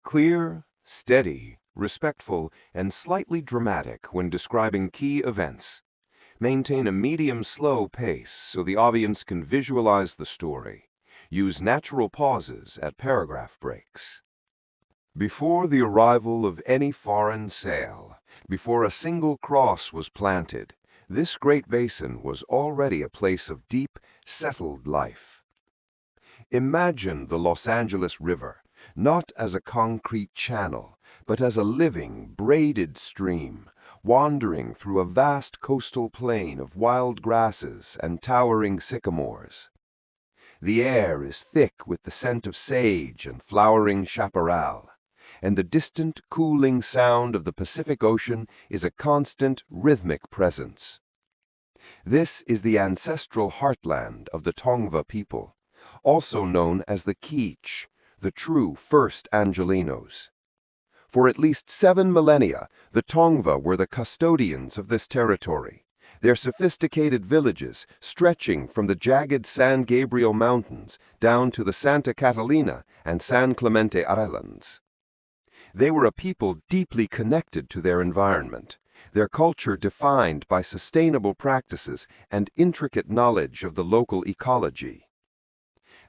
Clear, steady, respectful, and slightly dramatic when describing key events. Maintain a medium-slow pace so the audience can visualize the story. Use natural pauses at paragraph breaks. Before the arrival of any foreign sail, before a single cross was planted, this great basin was already a place of deep, settled life. Imagine the Los Angeles River, not as a concrete channel, but as a living, braided stream, wandering through a vast coastal plain of wild grasses and towering sycamores. The air is thick with the scent of sage and flowering chaparral, and the distant, cooling sound of the Pacific Ocean is a constant, rhythmic presence. This is the ancestral heartland of the Tongva people, also known as the Kizh, the true first Angelenos. For at least 7 millennia, the Tongva were the custodians of this territory, their sophisticated villages stretching from the jagged San Gabriel Mountains down to the Santa Catalina and San Clemente Islands. They were a people deeply connected to their environment, their culture defined by sustainable practices and intricate knowledge of the local ecology.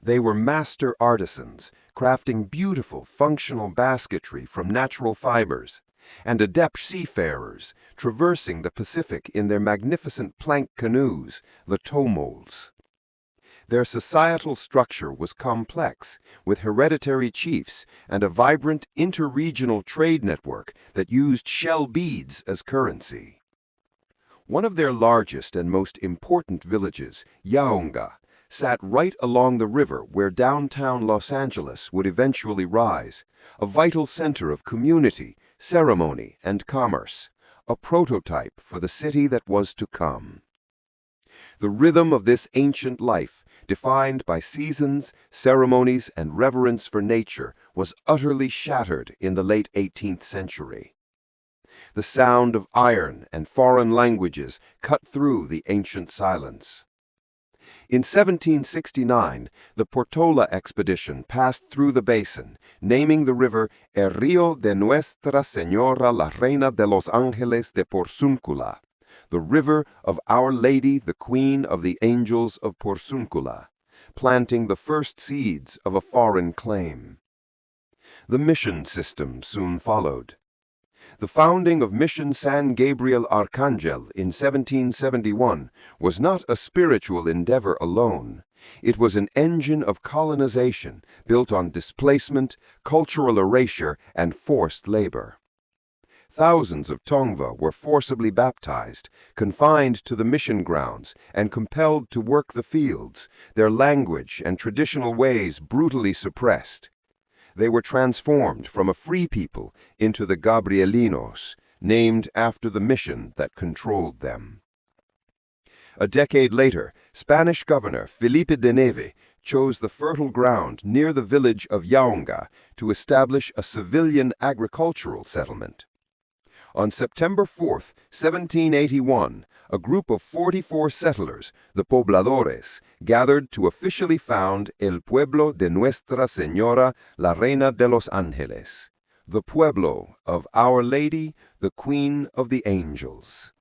They were master artisans, crafting beautiful, functional basketry from natural fibers, and adept seafarers, traversing the Pacific in their magnificent plank canoes, the tomols. Their societal structure was complex, with hereditary chiefs and a vibrant interregional trade network that used shell beads as currency. One of their largest and most important villages, Yaanga, sat right along the river where downtown Los Angeles would eventually rise, a vital center of community, ceremony, and commerce, a prototype for the city that was to come. The rhythm of this ancient life, defined by seasons, ceremonies, and reverence for nature, was utterly shattered in the late 18th century. The sound of iron and foreign languages cut through the ancient silence. In 1769, the Portola expedition passed through the basin, naming the river El Río de Nuestra Señora la Reina de Los Ángeles de Porciúncula, the river of Our Lady, the Queen of the Angels of Porciúncula, planting the first seeds of a foreign claim. The mission system soon followed. The founding of Mission San Gabriel Arcangel in 1771 was not a spiritual endeavor alone. It was an engine of colonization built on displacement, cultural erasure, and forced labor. Thousands of Tongva were forcibly baptized, confined to the mission grounds, and compelled to work the fields, their language and traditional ways brutally suppressed. They were transformed from a free people into the Gabrielinos, named after the mission that controlled them. A decade later, Spanish governor Felipe de Neve chose the fertile ground near the village of Yaanga to establish a civilian agricultural settlement. On September 4, 1781, a group of 44 settlers, the pobladores, gathered to officially found El Pueblo de Nuestra Señora la Reina de Los Ángeles, the Pueblo of Our Lady, the Queen of the Angels.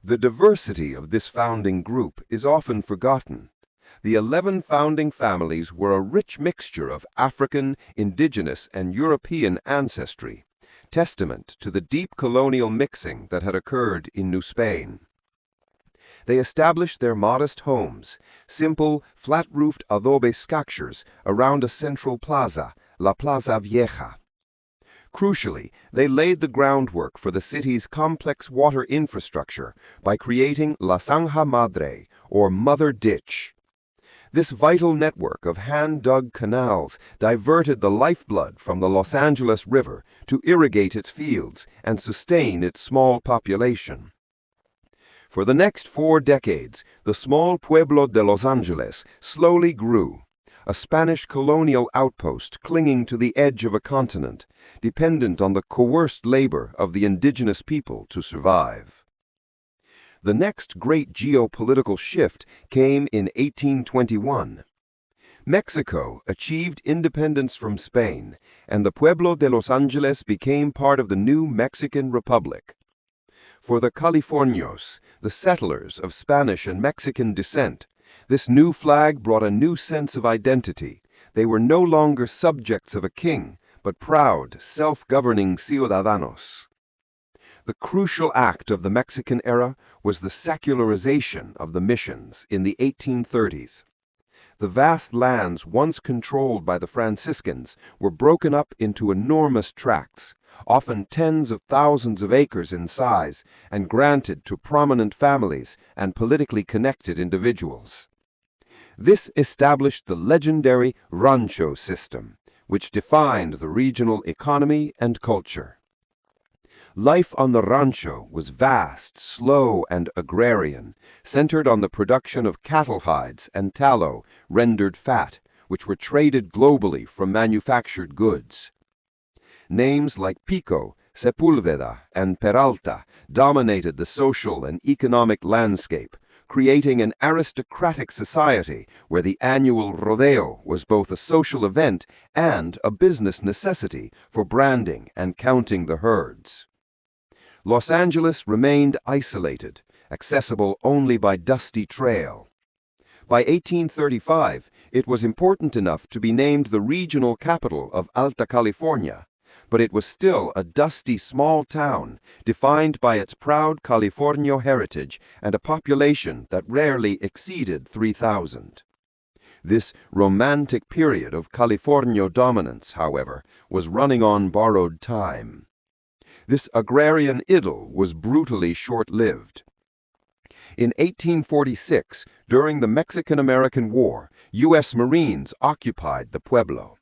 The diversity of this founding group is often forgotten. The 11 founding families were a rich mixture of African, indigenous, and European ancestry, testament to the deep colonial mixing that had occurred in New Spain. They established their modest homes, simple, flat-roofed adobe structures around a central plaza, La Plaza Vieja. Crucially, they laid the groundwork for the city's complex water infrastructure by creating La Zanja Madre, or Mother Ditch. This vital network of hand-dug canals diverted the lifeblood from the Los Angeles River to irrigate its fields and sustain its small population. For the next 4 decades, the small Pueblo de Los Angeles slowly grew, a Spanish colonial outpost clinging to the edge of a continent, dependent on the coerced labor of the indigenous people to survive. The next great geopolitical shift came in 1821. Mexico achieved independence from Spain, and the Pueblo de Los Ángeles became part of the new Mexican Republic. For the Californios, the settlers of Spanish and Mexican descent, this new flag brought a new sense of identity. They were no longer subjects of a king, but proud, self-governing ciudadanos. The crucial act of the Mexican era was the secularization of the missions in the 1830s. The vast lands once controlled by the Franciscans were broken up into enormous tracts, often tens of thousands of acres in size, and granted to prominent families and politically connected individuals. This established the legendary rancho system, which defined the regional economy and culture. Life on the rancho was vast, slow, and agrarian, centered on the production of cattle hides and tallow, rendered fat, which were traded globally from manufactured goods. Names like Pico, Sepulveda, and Peralta dominated the social and economic landscape, creating an aristocratic society where the annual rodeo was both a social event and a business necessity for branding and counting the herds. Los Angeles remained isolated, accessible only by dusty trail. By 1835, it was important enough to be named the regional capital of Alta California, but it was still a dusty small town, defined by its proud Californio heritage and a population that rarely exceeded 3,000. This romantic period of Californio dominance, however, was running on borrowed time. This agrarian idyll was brutally short-lived. In 1846, during the Mexican-American War, U.S. Marines occupied the Pueblo.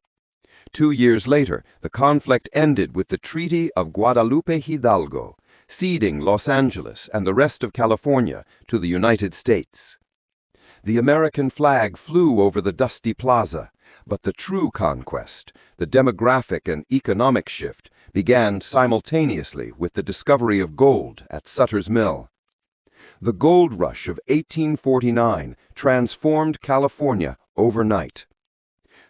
2 years later, the conflict ended with the Treaty of Guadalupe Hidalgo, ceding Los Angeles and the rest of California to the United States. The American flag flew over the dusty plaza, but the true conquest, the demographic and economic shift, began simultaneously with the discovery of gold at Sutter's Mill. The gold rush of 1849 transformed California overnight.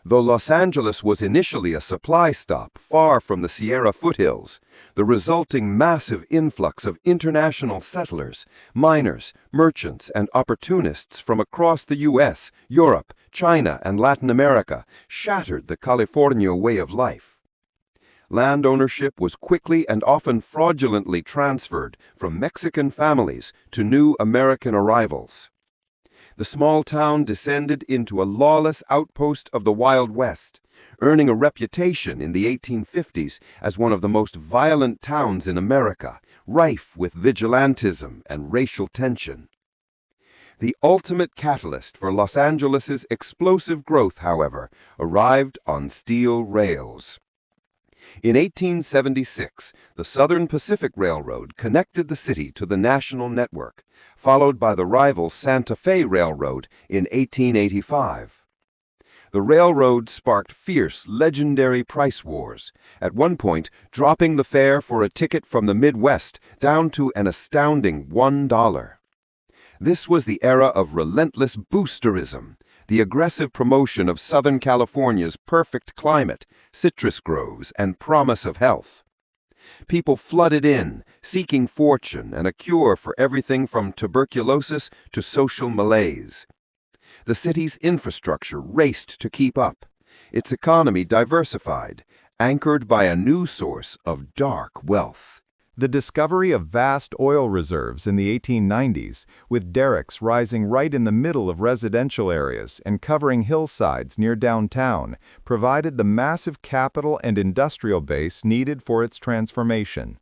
Though Los Angeles was initially a supply stop far from the Sierra foothills, the resulting massive influx of international settlers, miners, merchants, and opportunists from across the U.S., Europe, China, and Latin America shattered the Californio way of life. Land ownership was quickly and often fraudulently transferred from Mexican families to new American arrivals. The small town descended into a lawless outpost of the Wild West, earning a reputation in the 1850s as one of the most violent towns in America, rife with vigilantism and racial tension. The ultimate catalyst for Los Angeles's explosive growth, however, arrived on steel rails. In 1876, the Southern Pacific Railroad connected the city to the national network, followed by the rival Santa Fe Railroad in 1885. The railroad sparked fierce, legendary price wars, at one point dropping the fare for a ticket from the Midwest down to an astounding $1. This was the era of relentless boosterism, the aggressive promotion of Southern California's perfect climate, citrus groves, and promise of health. People flooded in, seeking fortune and a cure for everything from tuberculosis to social malaise. The city's infrastructure raced to keep up, its economy diversified, anchored by a new source of dark wealth. The discovery of vast oil reserves in the 1890s, with derricks rising right in the middle of residential areas and covering hillsides near downtown, provided the massive capital and industrial base needed for its transformation.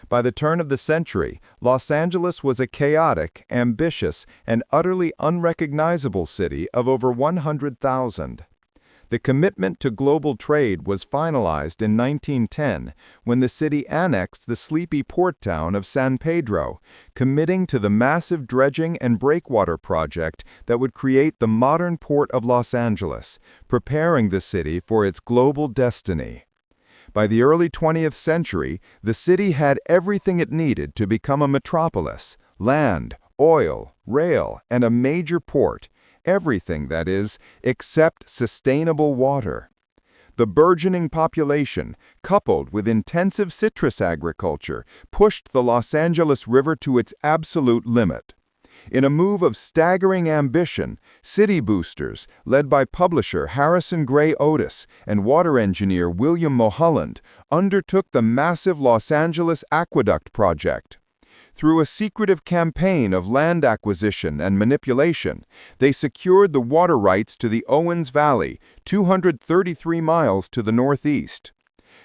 By the turn of the century, Los Angeles was a chaotic, ambitious, and utterly unrecognizable city of over 100,000. The commitment to global trade was finalized in 1910 when the city annexed the sleepy port town of San Pedro, committing to the massive dredging and breakwater project that would create the modern port of Los Angeles, preparing the city for its global destiny. By the early 20th century, the city had everything it needed to become a metropolis: land, oil, rail, and a major port, everything, that is, except sustainable water. The burgeoning population, coupled with intensive citrus agriculture, pushed the Los Angeles River to its absolute limit. In a move of staggering ambition, city boosters, led by publisher Harrison Gray Otis and water engineer William Mulholland, undertook the massive Los Angeles Aqueduct project. Through a secretive campaign of land acquisition and manipulation, they secured the water rights to the Owens Valley, 233 miles to the northeast.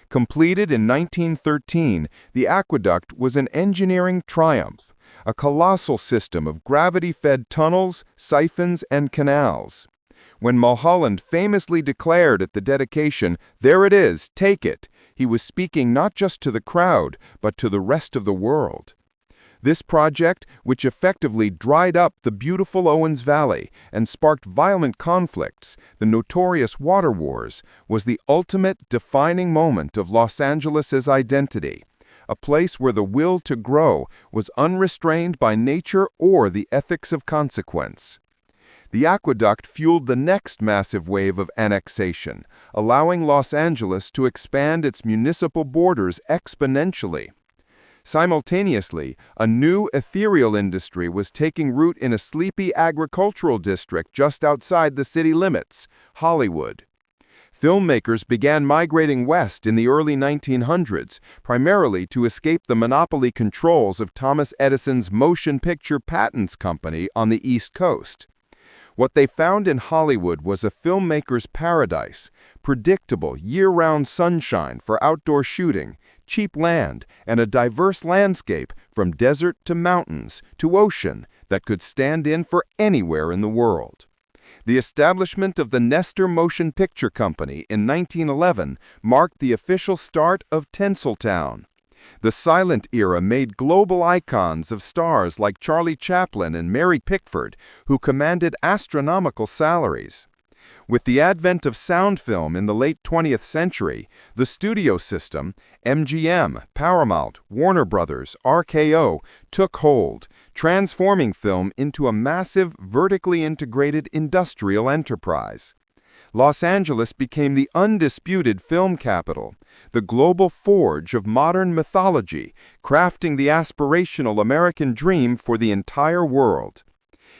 Completed in 1913, the aqueduct was an engineering triumph, a colossal system of gravity-fed tunnels, siphons, and canals. When Mulholland famously declared at the dedication, "There it is, take it," he was speaking not just to the crowd, but to the rest of the world. This project, which effectively dried up the beautiful Owens Valley and sparked violent conflicts, the notorious water wars, was the ultimate defining moment of Los Angeles' identity, a place where the will to grow was unrestrained by nature or the ethics of consequence. The aqueduct fueled the next massive wave of annexation, allowing Los Angeles to expand its municipal borders exponentially. Simultaneously, a new ethereal industry was taking root in a sleepy agricultural district just outside the city limits, Hollywood. Filmmakers began migrating west in the early 1900s, primarily to escape the monopoly controls of Thomas Edison's Motion Picture Patents Company on the East Coast. What they found in Hollywood was a filmmaker's paradise, predictable year-round sunshine for outdoor shooting, cheap land, and a diverse landscape from desert to mountains to ocean that could stand in for anywhere in the world. The establishment of the Nestor Motion Picture Company in 1911 marked the official start of Tinseltown. The silent era made global icons of stars like Charlie Chaplin and Mary Pickford, who commanded astronomical salaries. With the advent of sound film in the late 20th century, the studio system, MGM, Paramount, Warner Brothers, RKO, took hold, transforming film into a massive, vertically integrated industrial enterprise. Los Angeles became the undisputed film capital, the global forge of modern mythology, crafting the aspirational American dream for the entire world.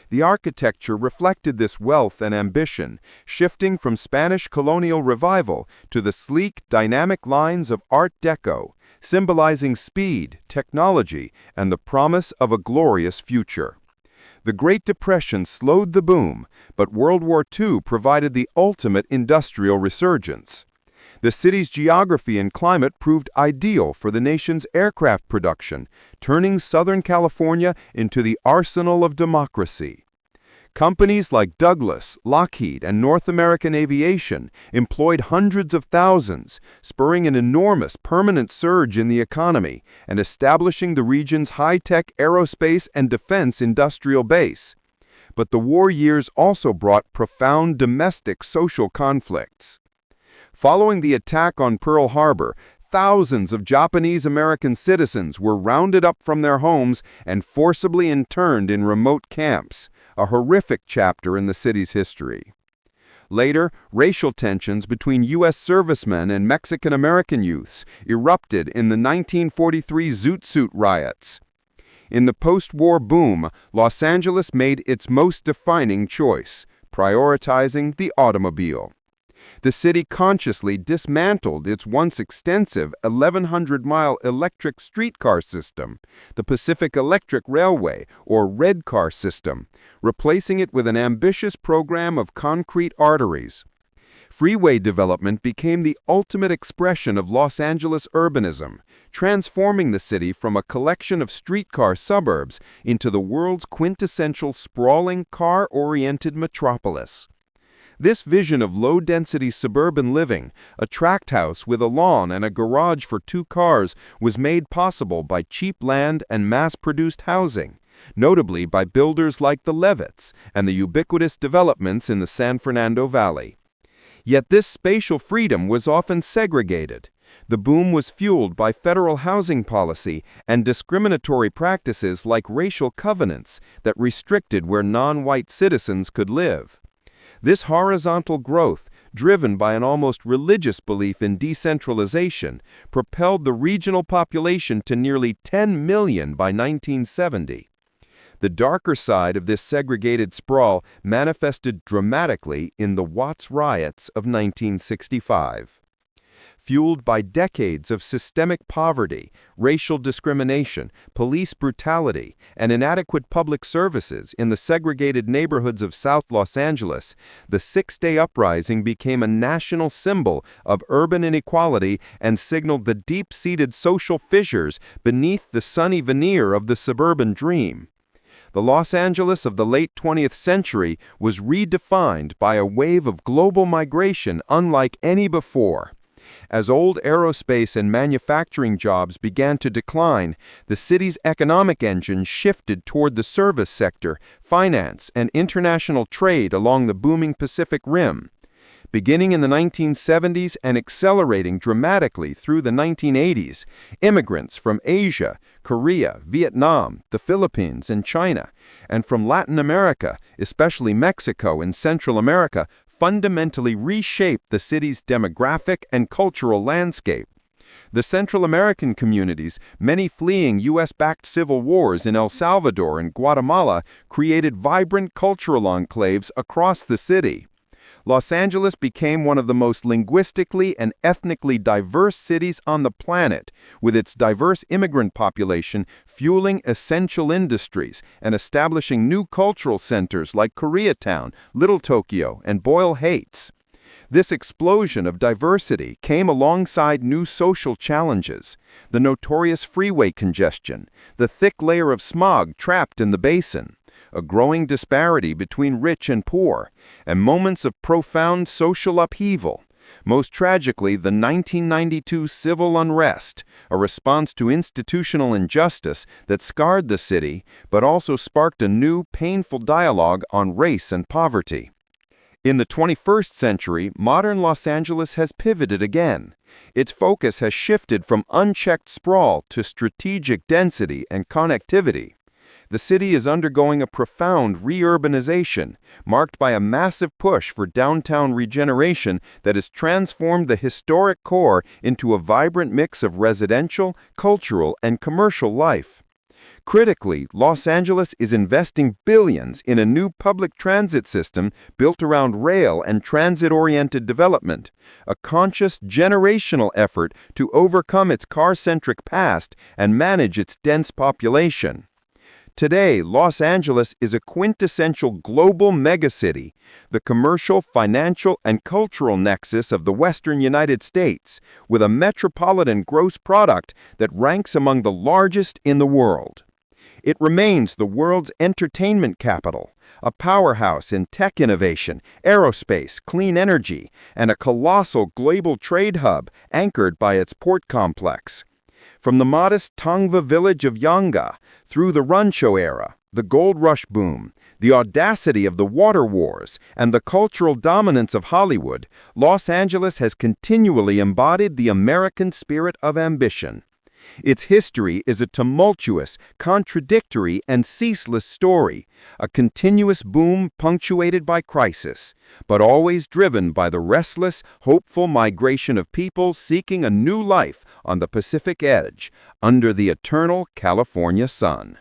The architecture reflected this wealth and ambition, shifting from Spanish colonial revival to the sleek, dynamic lines of Art Deco, symbolizing speed, technology, and the promise of a glorious future. The Great Depression slowed the boom, but World War II provided the ultimate industrial resurgence. The city's geography and climate proved ideal for the nation's aircraft production, turning Southern California into the arsenal of democracy. Companies like Douglas, Lockheed, and North American Aviation employed hundreds of thousands, spurring an enormous permanent surge in the economy and establishing the region's high-tech aerospace and defense industrial base. But the war years also brought profound domestic social conflicts. Following the attack on Pearl Harbor, thousands of Japanese-American citizens were rounded up from their homes and forcibly interned in remote camps, a horrific chapter in the city's history. Later, racial tensions between U.S. servicemen and Mexican-American youths erupted in the 1943 Zoot Suit riots. In the post-war boom, Los Angeles made its most defining choice, prioritizing the automobile. The city consciously dismantled its once extensive 1,100-mile electric streetcar system, the Pacific Electric Railway, or Red Car system, replacing it with an ambitious program of concrete arteries. Freeway development became the ultimate expression of Los Angeles urbanism, transforming the city from a collection of streetcar suburbs into the world's quintessential sprawling, car-oriented metropolis. This vision of low-density suburban living, a tract house with a lawn and a garage for 2 cars, was made possible by cheap land and mass-produced housing, notably by builders like the Levitts and the ubiquitous developments in the San Fernando Valley. Yet this spatial freedom was often segregated. The boom was fueled by federal housing policy and discriminatory practices like racial covenants that restricted where non-white citizens could live. This horizontal growth, driven by an almost religious belief in decentralization, propelled the regional population to nearly 10 million by 1970. The darker side of this segregated sprawl manifested dramatically in the Watts Riots of 1965. Fueled by decades of systemic poverty, racial discrimination, police brutality, and inadequate public services in the segregated neighborhoods of South Los Angeles, the Six-Day Uprising became a national symbol of urban inequality and signaled the deep-seated social fissures beneath the sunny veneer of the suburban dream. The Los Angeles of the late 20th century was redefined by a wave of global migration unlike any before. As old aerospace and manufacturing jobs began to decline, the city's economic engine shifted toward the service sector, finance, and international trade along the booming Pacific Rim. Beginning in the 1970s and accelerating dramatically through the 1980s, immigrants from Asia, Korea, Vietnam, the Philippines, and China, and from Latin America, especially Mexico and Central America, fundamentally reshaped the city's demographic and cultural landscape. The Central American communities, many fleeing U.S.-backed civil wars in El Salvador and Guatemala, created vibrant cultural enclaves across the city. Los Angeles became one of the most linguistically and ethnically diverse cities on the planet, with its diverse immigrant population fueling essential industries and establishing new cultural centers like Koreatown, Little Tokyo, and Boyle Heights. This explosion of diversity came alongside new social challenges: the notorious freeway congestion, the thick layer of smog trapped in the basin, a growing disparity between rich and poor, and moments of profound social upheaval. Most tragically, the 1992 Civil Unrest, a response to institutional injustice that scarred the city, but also sparked a new, painful dialogue on race and poverty. In the 21st century, modern Los Angeles has pivoted again. Its focus has shifted from unchecked sprawl to strategic density and connectivity. The city is undergoing a profound re-urbanization, marked by a massive push for downtown regeneration that has transformed the historic core into a vibrant mix of residential, cultural, and commercial life. Critically, Los Angeles is investing billions in a new public transit system built around rail and transit-oriented development, a conscious generational effort to overcome its car-centric past and manage its dense population. Today, Los Angeles is a quintessential global megacity, the commercial, financial, and cultural nexus of the western United States, with a metropolitan gross product that ranks among the largest in the world. It remains the world's entertainment capital, a powerhouse in tech innovation, aerospace, clean energy, and a colossal global trade hub anchored by its port complex. From the modest Tongva village of Yaanga, through the rancho era, the gold rush boom, the audacity of the water wars, and the cultural dominance of Hollywood, Los Angeles has continually embodied the American spirit of ambition. Its history is a tumultuous, contradictory, and ceaseless story, a continuous boom punctuated by crisis, but always driven by the restless, hopeful migration of people seeking a new life on the Pacific Edge, under the eternal California sun.